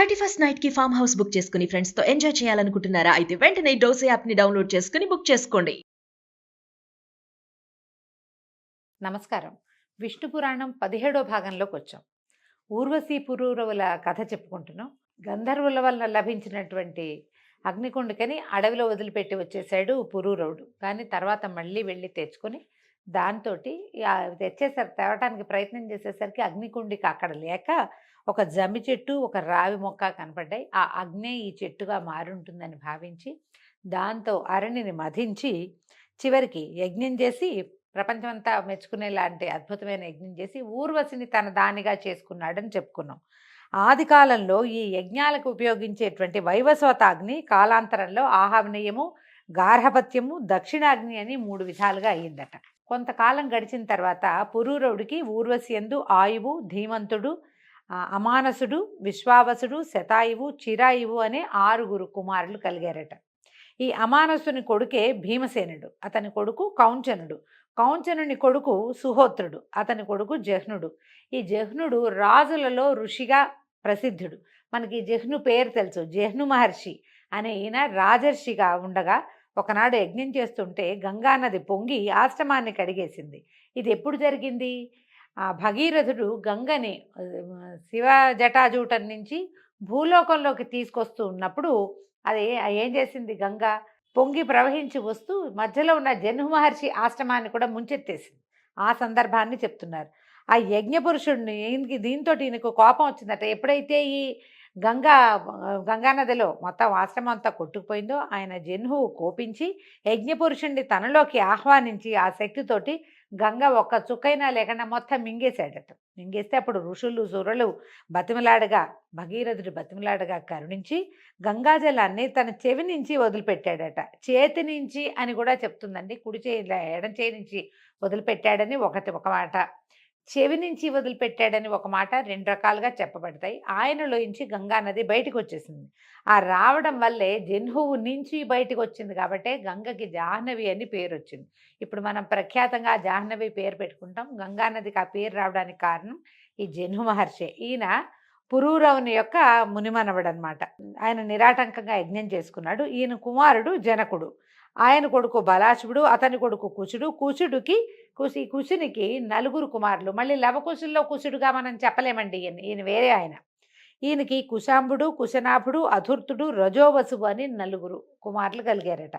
31st night కి farm house book చేసుకుని friends తో ఎంజాయ్ చేయాలనుకుంటున్నారా? అయితే వెంటనే డోసే యాప్ ని డౌన్లోడ్ చేసుకుని బుక్ చేసుకోండి. నమస్కారం. విష్ణు పురాణం 17వ భాగంలోకి వచ్చాం. ఊర్వశీ పురూరవుల కథ చెప్పుకుంటున్నాం. గంధర్వుల వల్ల లభించినటువంటి అగ్నికుండికని అడవిలో వదిలిపెట్టి వచ్చేసాడు పురూరవుడు. కానీ తర్వాత మళ్ళీ వెళ్ళి తెచ్చుకొని దాంతోటి తేవటానికి ప్రయత్నం చేసేసరికి అగ్నికుండిక అక్కడ లేక ఒక జమ్మి చెట్టు, ఒక రావి మొక్క కనపడ్డాయి. ఆ అగ్నే ఈ చెట్టుగా మారుంటుందని భావించి దాంతో అరణిని మధించి చివరికి యజ్ఞం చేసి ప్రపంచమంతా మెచ్చుకునేలాంటి అద్భుతమైన యజ్ఞం చేసి ఊర్వశిని తన దానిగా చేసుకున్నాడని చెప్పుకున్నాం. ఆది కాలంలో ఈ యజ్ఞాలకు ఉపయోగించేటువంటి వైవస్వతాగ్ని కాలాంతరంలో ఆహవనీయము, గార్హపత్యము, దక్షిణాగ్ని అని 3 విధాలుగా అయ్యిందట. కొంతకాలం గడిచిన తర్వాత పురూరవుడికి ఊర్వశి యందు ఆయువు, ధీమంతుడు, అమానసుడు, విశ్వావసుడు, శతాయువు, చిరాయువు అనే 6 కుమారులు కలిగారట. ఈ అమానసుని కొడుకే భీమసేనుడు, అతని కొడుకు కౌంచనుడు, కౌంచనుని కొడుకు సుహోత్రుడు, అతని కొడుకు జహ్నుడు. ఈ జహ్నుడు రాజులలో ఋషిగా ప్రసిద్ధుడు. మనకి జహ్ను పేరు తెలుసు. జహ్ను మహర్షి అనే ఈయన రాజర్షిగా ఉండగా ఒకనాడు యజ్ఞం చేస్తుంటే గంగానది పొంగి ఆశ్రమాన్ని కడిగేసింది. ఇది ఎప్పుడు జరిగింది? భగీరథుడు గంగని శివ జటాజూటం నుంచి భూలోకంలోకి తీసుకొస్తూ ఉన్నప్పుడు అది ఏం చేసింది? గంగ పొంగి ప్రవహించి వస్తూ మధ్యలో ఉన్న జహ్ను మహర్షి ఆశ్రమాన్ని కూడా ముంచెత్తేసింది. ఆ సందర్భాన్ని చెప్తున్నారు. ఆ యజ్ఞపురుషుడిని దీంతో ఈయనకు కోపం వచ్చిందట. ఎప్పుడైతే ఈ గంగానదిలో మొత్తం ఆశ్రమం అంతా కొట్టుకుపోయిందో ఆయన జహ్నువు కోపించి యజ్ఞపురుషుణ్ణి తనలోకి ఆహ్వానించి ఆ శక్తితోటి గంగ ఒక్క చుక్కైనా లేకుండా మొత్తం మింగేశాడట. మింగేస్తే అప్పుడు ఋషులు సురలు బతిమలాడగా భగీరథుడు బతిమలాడగా కరుణించి గంగాజలాన్ని తన చెవి నుంచి వదిలిపెట్టాడట. చేతి నుంచి అని కూడా చెప్తుందండి. కుడి చేయి ఎడం చేయి నుంచి వదిలిపెట్టాడని ఒక మాట, చెవి నుంచి వదిలిపెట్టాడని ఒక మాట, 2 రకాలుగా చెప్పబడతాయి. ఆయనలోంచి గంగానది బయటకు వచ్చేసింది. ఆ రావడం వల్లే జహ్నువు నుంచి బయటకు వచ్చింది కాబట్టి గంగకి జాహ్నవి అని పేరు వచ్చింది. ఇప్పుడు మనం ప్రఖ్యాతంగా జాహ్నవి పేరు పెట్టుకుంటాం. గంగానదికి ఆ పేరు రావడానికి కారణం ఈ జహ్ను మహర్షి. ఈయన పురూరవుని యొక్క మునిమనవడు అనమాట. ఆయన నిరాటంకంగా యజ్ఞం చేసుకున్నాడు. ఈయన కుమారుడు జనకుడు, ఆయన కొడుకు బలాశువుడు, అతని కొడుకు కుశుడు, కుశునికి 4 కుమారులు. మళ్ళీ లవకుశుల్లో కుశుడుగా మనం చెప్పలేమండి. ఈయన వేరే ఆయన. ఈయనకి కుశాంబుడు, కుశనాభుడు, అధుర్తుడు, రజోవసువు అని 4 కుమారులు కలిగారట.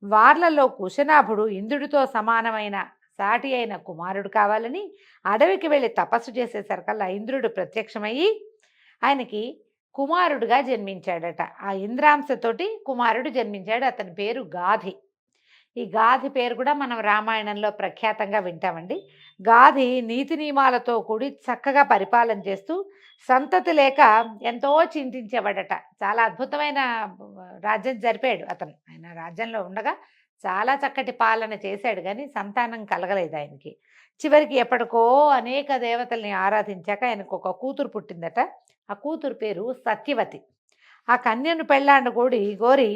వార్లలో కుశనాభుడు ఇంద్రుడితో సమానమైన సాటి అయిన కుమారుడు కావాలని అడవికి వెళ్ళి తపస్సు చేసేసరికల్లా ఇంద్రుడు ప్రత్యక్షమయ్యి ఆయనకి కుమారుడుగా జన్మించాడట. ఆ ఇంద్రాంశతోటి కుమారుడు జన్మించాడు. అతని పేరు గాధి. ఈ గాధి పేరు కూడా మనం రామాయణంలో ప్రఖ్యాతంగా వింటామండి. గాధి నీతి నియమాలతో కూడి చక్కగా పరిపాలన చేస్తూ సంతతి లేక ఎంతో చింతించేవాడట. చాలా అద్భుతమైన రాజ్యం జరిపాడు అతను. ఆయన రాజ్యంలో ఉండగా చాలా చక్కటి పాలన చేశాడు, కానీ సంతానం కలగలేదు ఆయనకి. చివరికి ఎప్పటికో అనేక దేవతల్ని ఆరాధించాక ఆయనకు ఒక కూతురు పుట్టిందట. ఆ కూతురు పేరు సత్యవతి. ఆ కన్యను కోరి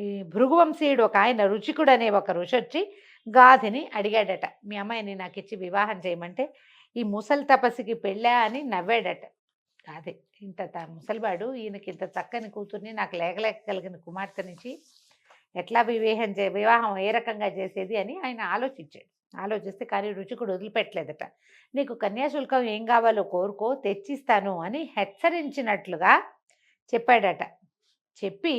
ఈ భృగువంశీయుడు ఒక ఆయన రుచికుడు అనే ఒక ఋషి వచ్చి గాధిని అడిగాడట, మీ అమ్మాయిని నాకు ఇచ్చి వివాహం చేయమంటే ఈ ముసలి తపస్సుకి పెళ్ళా అని నవ్వాడట. అదే ఇంత ముసలివాడు ఈయనకి ఇంత చక్కని కూతుర్ని నాకు లేకలేక కలిగిన కుమార్తెనిచ్చి ఎట్లా వివాహం ఏ రకంగా చేసేది అని ఆయన ఆలోచిస్తే కానీ రుచికుడు వదిలిపెట్టలేదట. నీకు కన్యాశుల్కం ఏం కావాలో కోరుకో, తెచ్చిస్తాను అని హెచ్చరించినట్లుగా చెప్పాడట. చెప్పి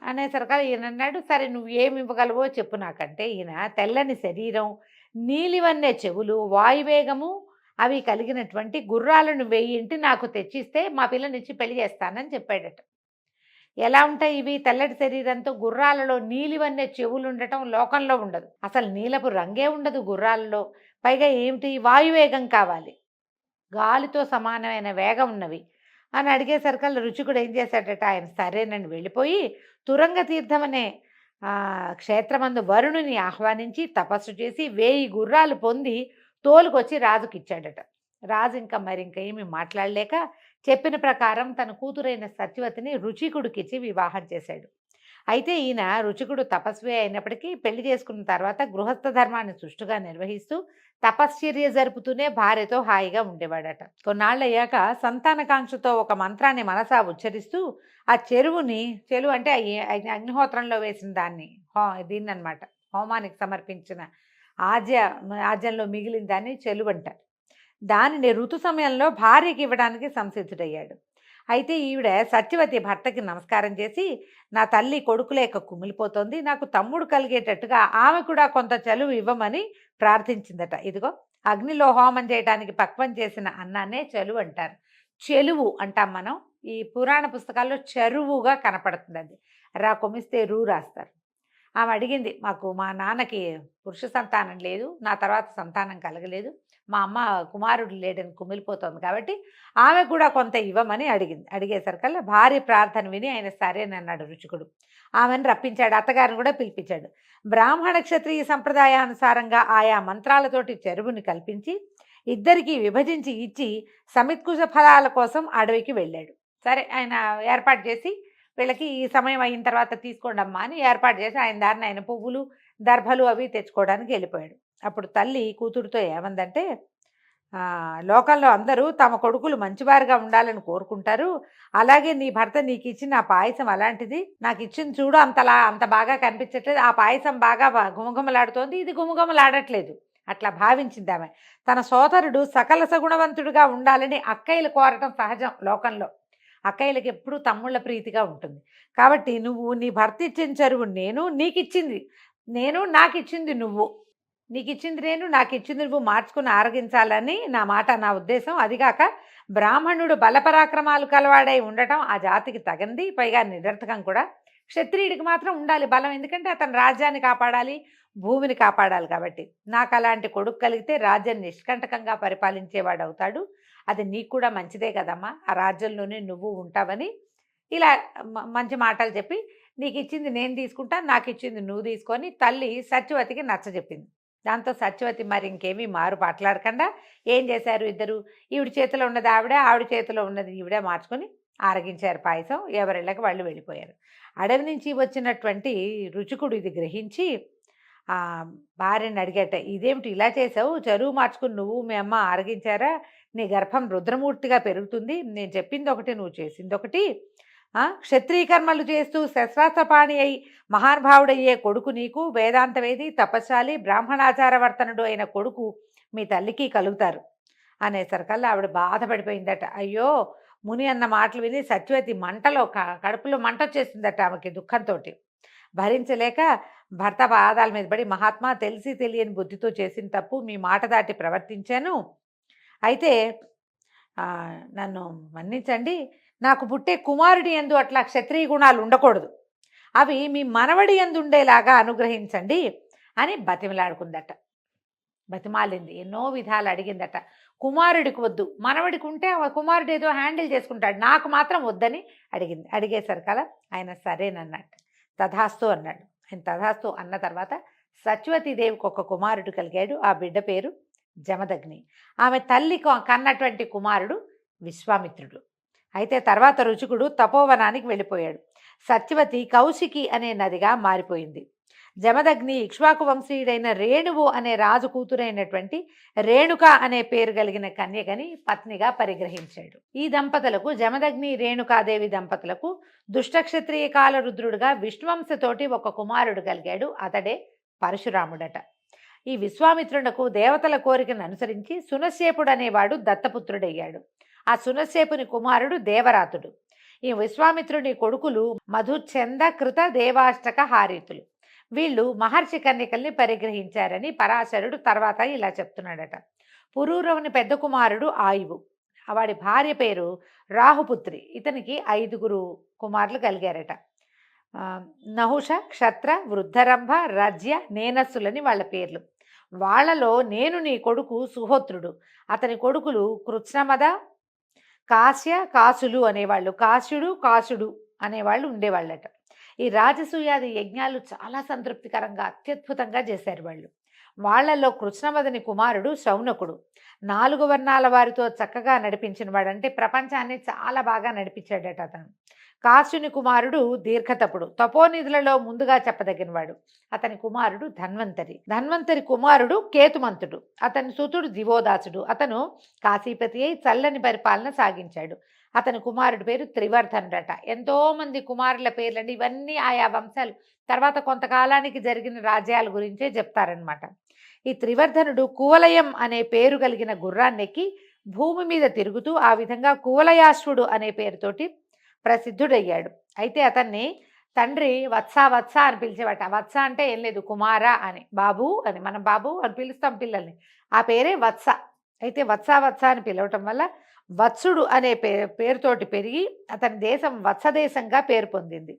అనేసరికల్లా ఈయన అన్నాడు, సరే నువ్వు ఏమి ఇవ్వగలవో చెప్పు నాకంటే. ఈయన తెల్లని శరీరం, నీలివన్నే చెవులు, వాయువేగము అవి కలిగినటువంటి గుర్రాలను 1000 నాకు తెచ్చిస్తే మా పిల్లనిచ్చి పెళ్లి చేస్తానని చెప్పాడట. ఎలా ఉంటాయి ఇవి? తెల్లటి శరీరంతో గుర్రాలలో నీలివన్నే చెవులు ఉండటం లోకంలో ఉండదు. అసలు నీలపు రంగే ఉండదు గుర్రాలలో. పైగా ఏమిటి? వాయువేగం కావాలి, గాలితో సమానమైన వేగం ఉన్నవి అని అడిగేసరికల్లా రుచికుడు ఏం చేశాడట, ఆయన సరేనని వెళ్ళిపోయి తురంగ తీర్థం అనే క్షేత్రమందు వరుణుని ఆహ్వానించి తపస్సు చేసి 1000 గుర్రాలు పొంది తోలుకొచ్చి రాజుకి ఇచ్చాడట. రాజు ఇంకా ఏమీ మాట్లాడలేక చెప్పిన ప్రకారం తన కూతురైన సత్యవతిని రుచికుడికిచ్చి వివాహం చేశాడు. అయితే ఈయన రుచికుడు తపస్వి అయినప్పటికీ పెళ్లి చేసుకున్న తర్వాత గృహస్థ ధర్మాన్ని సుష్టుగా నిర్వహిస్తూ తపశ్చర్య జరుపుతూనే భార్యతో హాయిగా ఉండేవాడట. కొన్నాళ్ళయ్యాక సంతానకాంక్షతో ఒక మంత్రాన్ని మనసా ఉచ్చరిస్తూ ఆ చెరువు అంటే అగ్నిహోత్రంలో వేసిన దాన్ని దీన్ననమాట, హోమానికి సమర్పించిన ఆజ్య ఆజ్యంలో మిగిలిన దాన్ని చెలువు అంటారు. దానిని ఋతు సమయంలో భార్యకి ఇవ్వడానికి సంసిద్ధుడయ్యాడు. అయితే ఈవిడ సత్యవతి భర్తకి నమస్కారం చేసి, నా తల్లి కొడుకు లేక కుమిలిపోతోంది, నాకు తమ్ముడు కలిగేటట్టుగా ఆమె కూడా కొంత చలువు ఇవ్వమని ప్రార్థించిందట. ఇదిగో అగ్నిలో హోమం చేయడానికి పక్వం చేసిన అన్నాన్నే చెలువు అంటారు. చెలువు అంటాం మనం. ఈ పురాణ పుస్తకాల్లో చెరువుగా కనపడుతుంది అది. కొమిస్తే రూ రాస్తారు. ఆమె అడిగింది, మాకు మా నాన్నకి పురుష సంతానం లేదు, నా తర్వాత సంతానం కలగలేదు, మా అమ్మ కుమారుడు లేడని కుమిలిపోతోంది, కాబట్టి ఆమె కూడా కొంత ఇవ్వమని అడిగింది. అడిగేసరికల్లా భార్య ప్రార్థన విని ఆయన సరేనన్నాడు రుచికుడు. ఆమెను రప్పించాడు, అత్తగారిని కూడా పిలిపించాడు. బ్రాహ్మణ క్షత్రియ సంప్రదాయానుసారంగా ఆయా మంత్రాలతోటి చెరువుని కల్పించి ఇద్దరికీ విభజించి ఇచ్చి సమిత్కుశ ఫలాల కోసం అడవికి వెళ్ళాడు. సరే ఆయన ఏర్పాటు చేసి, వీళ్ళకి ఈ సమయం అయిన తర్వాత తీసుకోండి అమ్మా అని ఏర్పాటు చేసి ఆయన దారిని ఆయన పువ్వులు దర్భలు అవి తెచ్చుకోవడానికి వెళ్ళిపోయాడు. అప్పుడు తల్లి కూతురుతో ఏమందంటే, లోకంలో అందరూ తమ కొడుకులు మంచివారుగా ఉండాలని కోరుకుంటారు, అలాగే నీ భర్త నీకు ఇచ్చిన ఆ పాయసం అలాంటిది, నాకు ఇచ్చింది చూడు అంత బాగా కనిపించట్లేదు, ఆ పాయసం బాగా గుమగుమలాడుతోంది, ఇది గుమగుమలాడట్లేదు. అట్లా భావించింది ఆమె. తన సోదరుడు సకల సగుణవంతుడిగా ఉండాలని అక్కయ్యలు కోరటం సహజం లోకంలో. అక్కయ్యలకి ఎప్పుడూ తమ్ముళ్ళ ప్రీతిగా ఉంటుంది. కాబట్టి నువ్వు నీ భర్త ఇచ్చిన చెరువు నాకు ఇచ్చింది నువ్వు, నీకు ఇచ్చింది నేను, నాకు ఇచ్చింది నువ్వు మార్చుకుని ఆరగించాలని నా మాట, నా ఉద్దేశం. అదిగాక బ్రాహ్మణుడు బలపరాక్రమాలు కలవాడై ఉండటం ఆ జాతికి తగంది, పైగా నిరర్థకం కూడా. క్షత్రియుడికి మాత్రం ఉండాలి బలం, ఎందుకంటే అతను రాజ్యాన్ని కాపాడాలి, భూమిని కాపాడాలి. కాబట్టి నాకు అలాంటి కొడుకు కలిగితే రాజ్యం నిష్కంటకంగా పరిపాలించేవాడు అవుతాడు, అది నీకు కూడా మంచిదే కదమ్మా, ఆ రాజ్యంలోనే నువ్వు ఉంటావని ఇలా మంచి మాటలు చెప్పి, నీకు ఇచ్చింది నేను తీసుకుంటాను, నాకు ఇచ్చింది నువ్వు తీసుకొని తల్లి సత్యవతికి నచ్చజెప్పింది. దాంతో సత్యవతి మరి ఇంకేమీ మారు మాట్లాడకుండా ఏం చేశారు ఇద్దరు, ఈవిడ చేతిలో ఉన్నది ఆవిడ చేతిలో ఉన్నది ఈవిడే మార్చుకొని ఆరగించారు పాయసం. ఎవరిళ్ళకి వాళ్ళు వెళ్ళిపోయారు. అడవి నుంచి వచ్చినటువంటి రుచికుడు ఇది గ్రహించి భార్యని అడిగట, ఇదేమిటి ఇలా చేసావు, చెరువు మార్చుకుని నువ్వు మీ అమ్మ ఆరగించారా, నీ గర్భం రుద్రమూర్తిగా పెరుగుతుంది, నేను చెప్పింది ఒకటి నువ్వు చేసింది ఒకటి, క్షత్రియ కర్మలు చేస్తూ శస్త్రాస్త్రపాణి అయి మహానుభావుడయ్యే కొడుకు నీకు, వేదాంతవేది తపస్శాలి బ్రాహ్మణాచారవర్తనుడు అయిన కొడుకు మీ తల్లికి కలుగుతారు అనేసరికల్లా ఆవిడ బాధపడిపోయిందట. అయ్యో, ముని అన్న మాటలు విని సత్యవతి మంటలో కడుపులో మంట వచ్చేసిందట ఆమెకి దుఃఖంతో. భరించలేక భర్త పాదాల మీద పడి, మహాత్మా తెలిసి తెలియని బుద్ధితో చేసిన తప్పు, మీ మాట దాటి ప్రవర్తించాను, అయితే నన్ను మన్నించండి, నాకు పుట్టే కుమారుడి యందు అట్లా క్షత్రియ గుణాలు ఉండకూడదు, అవి మీ మనవడి యందు ఉండేలాగా అనుగ్రహించండి అని బతిమలాడుకుందట. బతిమాలింది, ఎన్నో విధాలు అడిగిందట. కుమారుడికి వద్దు, మనవడికి ఉంటే కుమారుడు ఏదో హ్యాండిల్ చేసుకుంటాడు, నాకు మాత్రం వద్దని అడిగింది. అడిగేసరికలా ఆయన సరేనన్నట్టు, తథాస్తు అన్నాడు. ఆయన తథాస్తు అన్న తర్వాత సత్యవతీదేవికి ఒక కుమారుడు కలిగాడు. ఆ బిడ్డ పేరు జమదగ్ని. ఆమె తల్లి కన్నటువంటి కుమారుడు విశ్వామిత్రుడు. అయితే తర్వాత రుచికుడు తపోవనానికి వెళ్ళిపోయాడు. సత్యవతి కౌశికి అనే నదిగా మారిపోయింది. జమదగ్ని ఇక్ష్వాకు వంశీయుడైన రేణువు అనే రాజు కూతురైనటువంటి రేణుక అనే పేరు కలిగిన కన్యకని పత్నిగా పరిగ్రహించాడు. ఈ దంపతులకు, జమదగ్ని రేణుకాదేవి దంపతులకు దుష్టక్షత్రియ కాలరుద్రుడుగా విష్ణువంశతోటి ఒక కుమారుడు కలిగాడు. అతడే పరశురాముడట. ఈ విశ్వామిత్రునకు దేవతల కోరికను అనుసరించి సునశ్శేపుడు అనేవాడు దత్తపుత్రుడయ్యాడు. ఆ సునశ్శేపుని కుమారుడు దేవరాతుడు. ఈ విశ్వామిత్రుని కొడుకులు మధుచంద కృత దేవాష్టక హారీతులు. వీళ్ళు మహర్షి కన్యకల్ని పరిగ్రహించారని పరాశరుడు తర్వాత ఇలా చెప్తున్నాడట. పురూరవుని పెద్ద కుమారుడు ఆయువు, వాడి భార్య పేరు రాహుపుత్రి. ఇతనికి 5 కుమారులు కలిగారట. నహుష, క్షత్ర, వృద్ధరంభ, రజ్య, నేనస్సులని వాళ్ళ పేర్లు. వాళ్లలో నేను నీ కొడుకు సుహోత్రుడు, అతని కొడుకులు కృత్స్నమద, కాశ్య, కాసులు అనేవాళ్ళు, కాసుడు అనేవాళ్ళు ఉండేవాళ్ళట. ఈ రాజసూయాది యజ్ఞాలు చాలా సంతృప్తికరంగా అత్యద్భుతంగా చేశారు వాళ్ళు. వాళ్ళలో కృష్ణమదని కుమారుడు శౌనకుడు. 4 వర్ణాల వారితో చక్కగా నడిపించిన వాడు. అంటే ప్రపంచాన్ని చాలా బాగా నడిపించాడట అతను. కాశ్యుని కుమారుడు దీర్ఘతపుడు. తపోనిధులలో ముందుగా చెప్పదగినవాడు. అతని కుమారుడు ధన్వంతరి. ధన్వంతరి కుమారుడు కేతుమంతుడు. అతని సుతుడు దివోదాసుడు. అతను కాశీపతి అయి చల్లని పరిపాలన సాగించాడు. అతని కుమారుడి పేరు త్రివర్ధనుడట. ఎంతో మంది కుమారుల పేర్లండి. ఇవన్నీ ఆయా వంశాలు తర్వాత కొంతకాలానికి జరిగిన రాజ్యాల గురించే చెప్తారనమాట. ఈ త్రివర్ధనుడు కువలయం అనే పేరు కలిగిన గుర్రాన్నెక్కి భూమి మీద తిరుగుతూ ఆ విధంగా కువలయాశ్వుడు అనే పేరుతోటి ప్రసిద్ధుడయ్యాడు. అయితే అతన్ని తండ్రి వత్స వత్స అని పిలిచేవాట. వత్స అంటే ఏం లేదు, కుమార అని, బాబు అని, మనం బాబు అని పిలుస్తాం పిల్లల్ని, ఆ పేరే వత్స. అయితే వత్స వత్స అని పిలవటం వల్ల వత్సుడు అనే పేరుతోటి పెరిగి అతని దేశం వత్సదేశంగా పేరు పొందింది.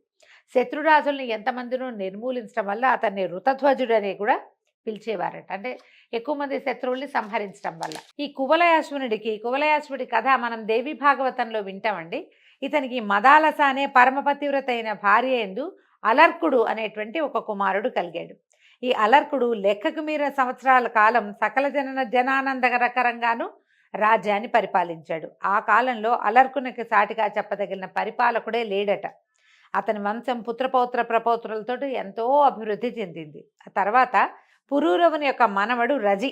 శత్రురాజుల్ని ఎంతమందినో నిర్మూలించడం వల్ల అతన్ని ఋతధ్వజుడు అని కూడా పిలిచేవారట. అంటే ఎక్కువ మంది శత్రువుల్ని సంహరించడం వల్ల. ఈ కువలయాశ్వుడి కథ మనం దేవి భాగవతంలో వింటామండి. ఇతనికి మదాలస అనే పరమపతివ్రత అయిన భార్య యందు అలర్కుడు అనేటువంటి ఒక కుమారుడు కలిగాడు. ఈ అలర్కుడు లెక్కకు మీర సంవత్సరాల కాలం సకల జనానందకరంగాను రాజ్యాన్ని పరిపాలించాడు. ఆ కాలంలో అలర్కునికి సాటిగా చెప్పదగిన పరిపాలకుడే లేడట. అతని వంశం పుత్రపౌత్ర ప్రపౌత్రులతో ఎంతో అభివృద్ధి చెందింది. ఆ తర్వాత పురూరవుని యొక్క మనవడు రజి,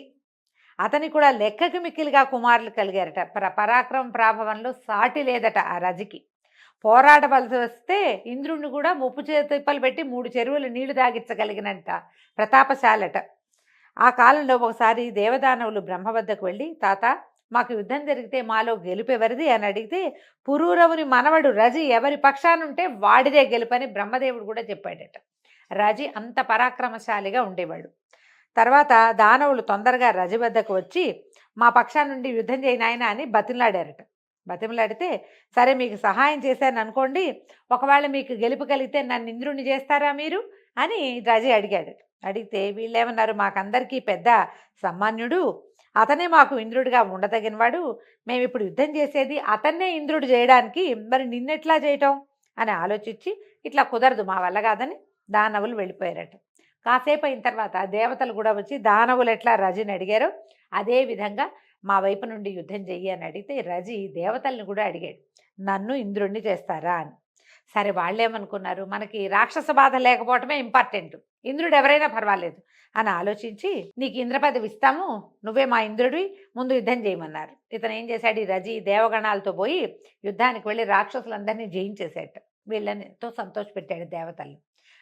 అతని కూడా లెక్కకు మిక్కిలిగా కుమారులు కలిగారట. పరాక్రమ ప్రాభవంలో సాటి లేదట ఆ రజికి. పోరాడవలసి వస్తే ఇంద్రుడిని కూడా ముప్పు తిప్పలు పెట్టి 3 చెరువులు నీళ్లు తాగించగలిగినంత ప్రతాపశాలట. ఆ కాలంలో ఒకసారి దేవదానవులు బ్రహ్మ వద్దకు వెళ్ళి, తాత మాకు యుద్ధం జరిగితే మాలో గెలుపెవరిది అని అడిగితే, పురూరవుని మనవడు రజి ఎవరి పక్షానుంటే వాడిదే గెలుపని బ్రహ్మదేవుడు కూడా చెప్పాడట. రజి అంత పరాక్రమశాలిగా ఉండేవాడు. తర్వాత దానవులు తొందరగా రజి వద్దకు వచ్చి, మా పక్షాన నుండి యుద్ధం చేయనాయన అని బతిమలాడారట. బతిమలాడితే, సరే మీకు సహాయం చేశాను అనుకోండి, ఒకవేళ మీకు గెలుపు కలిగితే నన్ను ఇంద్రుణ్ణి చేస్తారా మీరు అని రజి అడిగాడు. అడిగితే వీళ్ళేమన్నారు, మాకందరికీ పెద్ద సామాన్యుడు, అతనే మాకు ఇంద్రుడిగా ఉండదగినవాడు, మేము ఇప్పుడు యుద్ధం చేసేది అతన్నే ఇంద్రుడు చేయడానికి, మరి నిన్నెట్లా చేయటం అని ఆలోచించి, ఇట్లా కుదరదు మా వల్ల కాదని దానవులు వెళ్ళిపోయారట. కాసేపు అయిన తర్వాత దేవతలు కూడా వచ్చి దానవులు ఎట్లా రజిని అడిగారో అదే విధంగా మా వైపు నుండి యుద్ధం చెయ్యి అని అడిగితే, రజి దేవతల్ని కూడా అడిగాడు, నన్ను ఇంద్రుణ్ణి చేస్తారా అని. సరే వాళ్ళేమనుకున్నారు, మనకి రాక్షస బాధ లేకపోవటమే ఇంపార్టెంట్, ఇంద్రుడు ఎవరైనా పర్వాలేదు అని ఆలోచించి, నీకు ఇంద్ర పదవి ఇస్తాము, నువ్వే మా ఇంద్రుడివి, ముందు యుద్ధం చేయమన్నారు. ఇతను ఏం చేశాడు, ఈ రజి దేవగణాలతో పోయి యుద్ధానికి వెళ్ళి రాక్షసులందరినీ జయించేశాడు. వీళ్ళని ఎంతో సంతోషపెట్టాడు దేవతల్ని.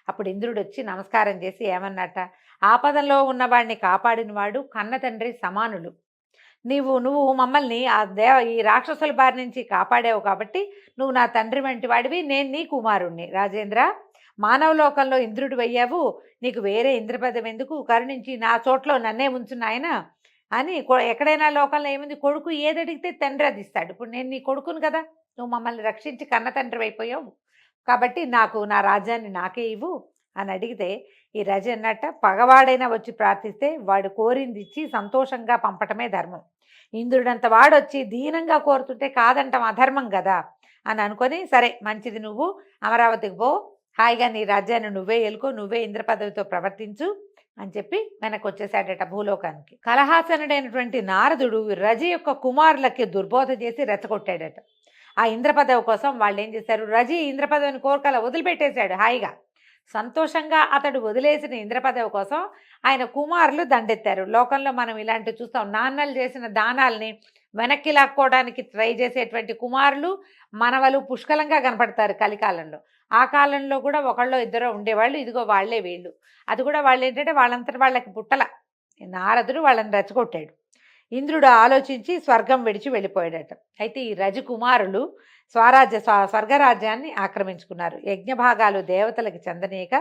అప్పుడు ఇంద్రుడు వచ్చి నమస్కారం చేసి ఏమన్నట, ఆపదలో ఉన్నవాడిని కాపాడినవాడు కన్న తండ్రి సమానులు. నువ్వు మమ్మల్ని ఈ రాక్షసుల బారి నుంచి కాపాడావు కాబట్టి నువ్వు నా తండ్రి వంటి వాడివి, నేను నీ కుమారుణ్ణి. రాజేంద్ర, మానవలోకంలో ఇంద్రుడు అయ్యావు, నీకు వేరే ఇంద్రపదం ఎందుకు, కరుణించి నా చోట్లో నన్నే ఉంచున్నాయన అని. ఎక్కడైనా లోకంలో ఏముంది, కొడుకు ఏదడిగితే తండ్రి అది ఇస్తాడు. ఇప్పుడు నేను నీ కొడుకును కదా, నువ్వు మమ్మల్ని రక్షించి కన్న తండ్రి అయిపోయావు కాబట్టి నాకు నా రాజ్యాన్ని నాకే ఇవ్వు అని అడిగితే, ఈ రజి అన్నట్ట, పగవాడైనా వచ్చి ప్రార్థిస్తే వాడు కోరింది ఇచ్చి సంతోషంగా పంపటమే ధర్మం. ఇంద్రుడంత వాడొచ్చి దీనంగా కోరుతుంటే కాదంటాం అధర్మం కదా అని అనుకొని, సరే మంచిది, నువ్వు అమరావతికి పో, హాయిగా నీ రాజ్యాన్ని నువ్వే ఏలుకో, నువ్వే ఇంద్ర పదవితో ప్రవర్తించు అని చెప్పి వెనక్కి వచ్చేసాడట భూలోకానికి. కలహాసనుడైనటువంటి నారదుడు రజి యొక్క కుమారులకి దుర్బోధ చేసి రెచ్చగొట్టాడట. ఆ ఇంద్రపదవి కోసం వాళ్ళు ఏం చేశారు, రజి ఇంద్రపదవిని కోరికల వదిలిపెట్టేశాడు. హాయిగా సంతోషంగా అతడు వదిలేసిన ఇంద్రపదవి కోసం ఆయన కుమారులు దండెత్తారు. లోకంలో మనం ఇలాంటివి చూస్తాం, నాన్నలు చేసిన దానాల్ని వెనక్కి లాక్కోవడానికి ట్రై చేసేటువంటి కుమారులు మనవలు పుష్కలంగా కనపడతారు కలికాలంలో. ఆ కాలంలో కూడా ఒకళ్ళో ఇద్దరో ఉండేవాళ్ళు, ఇదిగో వాళ్లే వీళ్ళు. అది కూడా వాళ్ళు ఏంటంటే వాళ్ళంతటి వాళ్ళకి పుట్టల. నారదుడు వాళ్ళని రెచ్చగొట్టాడు. ఇంద్రుడు ఆలోచించి స్వర్గం విడిచి వెళ్ళిపోయాడట. అయితే ఈ రజకుమారులు స్వర్గరాజ్యాన్ని ఆక్రమించుకున్నారు. యజ్ఞభాగాలు దేవతలకు చెందనీయక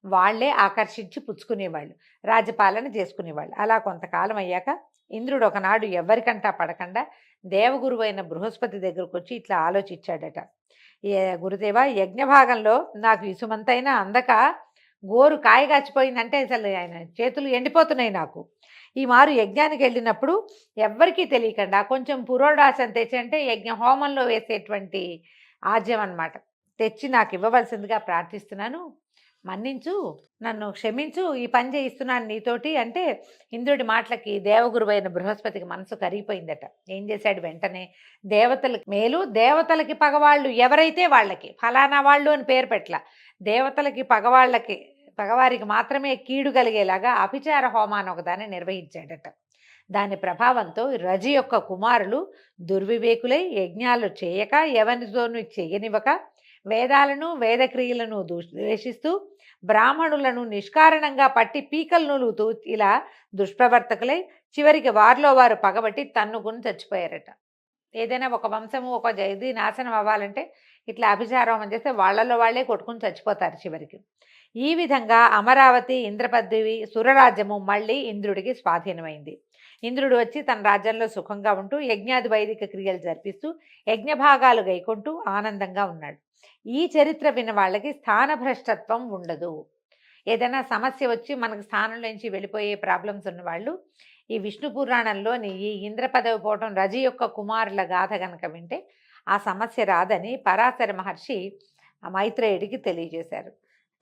వాళ్లే ఆకర్షించి పుచ్చుకునేవాళ్ళు, రాజ్యపాలన చేసుకునేవాళ్ళు. అలా కొంతకాలం అయ్యాక ఇంద్రుడు ఒకనాడు ఎవరికంటా పడకుండా దేవగురువు అయిన బృహస్పతి దగ్గరకు వచ్చి ఇట్లా ఆలోచించాడట, గురుదేవ, యజ్ఞభాగంలో నాకు ఇసుమంతైనా అందక గోరు కాయగాచిపోయిందంటే అసలు ఆయన చేతులు ఎండిపోతున్నాయి. నాకు ఈ మారు యజ్ఞానికి వెళ్ళినప్పుడు ఎవ్వరికీ తెలియకుండా కొంచెం పురోడాశం తెచ్చి, అంటే యజ్ఞ హోమంలో వేసేటువంటి ఆజ్యం అన్నమాట, తెచ్చి నాకు ఇవ్వవలసిందిగా ప్రార్థిస్తున్నాను. మన్నించు, నన్ను క్షమించు, ఈ పని చేయిస్తున్నాను నీతోటి అంటే ఇంద్రుడి మాటలకి దేవగురువైన బృహస్పతికి మనసు కరిగిపోయిందట. ఏం చేశాడు వెంటనే, దేవతలకి మేలు, దేవతలకి పగవాళ్ళు ఎవరైతే వాళ్ళకి ఫలానా వాళ్ళు అని పేరు పెట్టల, దేవతలకి పగవారికి మాత్రమే కీడు కలిగేలాగా అభిచార హోమాన్ని ఒకదాన్ని నిర్వహించాడట. దాని ప్రభావంతో రజి యొక్క కుమారులు దుర్వివేకులై యజ్ఞాలు చేయక ఎవరితోనూ చేయనివ్వక వేదాలను వేదక్రియలను ద్వేషిస్తూ బ్రాహ్మణులను నిష్కారణంగా పట్టి పీకలు నులుగుతూ ఇలా దుష్ప్రవర్తకులై చివరికి వారిలో వారు పగబట్టి తన్నుకుని చచ్చిపోయారట. ఏదైనా ఒక వంశము ఒక ఇది నాశనం అవ్వాలంటే ఇట్లా అభిచారం చేస్తే వాళ్ళలో వాళ్ళే కొట్టుకుని చచ్చిపోతారు చివరికి. ఈ విధంగా అమరావతి ఇంద్రపదవి సురరాజ్యము మళ్ళీ ఇంద్రుడికి స్వాధీనమైంది. ఇంద్రుడు వచ్చి తన రాజ్యంలో సుఖంగా ఉంటూ యజ్ఞాది వైదిక క్రియలు జరిపిస్తూ యజ్ఞభాగాలు గైకొంటూ ఆనందంగా ఉన్నాడు. ఈ చరిత్ర విన్న వాళ్ళకి స్థానభ్రష్టత్వం ఉండదు. ఏదైనా సమస్య వచ్చి మనకు స్థానం నుంచి వెళ్ళిపోయే ప్రాబ్లమ్స్ ఉన్నవాళ్ళు ఈ విష్ణు పురాణంలోని ఈ ఇంద్ర పదవి పోవటం రజి యొక్క కుమారుల గాథ గనక వింటే ఆ సమస్య రాదని పరాశర మహర్షి మైత్రేయుడికి తెలియజేశారు.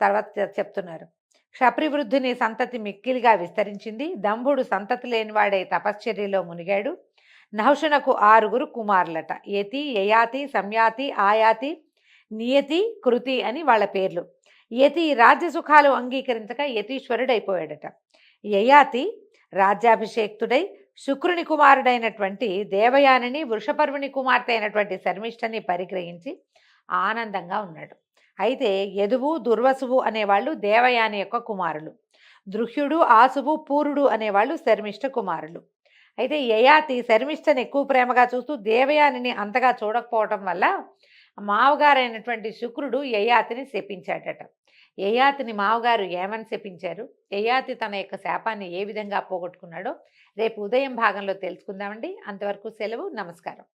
తర్వాత చెప్తున్నారు, క్షప్రివృద్ధుని సంతతి మిక్కిలిగా విస్తరించింది. దంభుడు సంతతి లేనివాడే తపశ్చర్యలో మునిగాడు. నహుషునకు 6 కుమారులట. యతి, యయాతి, సంయాతి, ఆయాతి, నియతి, కృతి అని వాళ్ళ పేర్లు. యతి రాజ్యసుఖాలు అంగీకరించక యతీశ్వరుడైపోయాడట. యయాతి రాజ్యాభిషేక్తుడై శుక్రుని కుమారుడైనటువంటి దేవయానిని వృషపర్వుని కుమార్తె అయినటువంటి శర్మిష్ఠని పరిగ్రహించి ఆనందంగా ఉన్నాడు. అయితే యదువు దుర్వసువు అనేవాళ్ళు దేవయాని యొక్క కుమారులు. దృహ్యుడు ఆసువు పూరుడు అనేవాళ్ళు శర్మిష్ఠ కుమారులు. అయితే యయాతి శర్మిష్ఠని ఎక్కువ ప్రేమగా చూస్తూ దేవయానిని అంతగా చూడకపోవటం వల్ల మావగారైనటువంటి శుక్రుడు యయాతిని శపించాడట. యయాతిని మావగారు ఏమని శపించారు, యయాతి తన యొక్క శాపాన్ని ఏ విధంగా పోగొట్టుకున్నాడో రేపు ఉదయం భాగంలో తెలుసుకుందామండి. అంతవరకు సెలవు, నమస్కారం.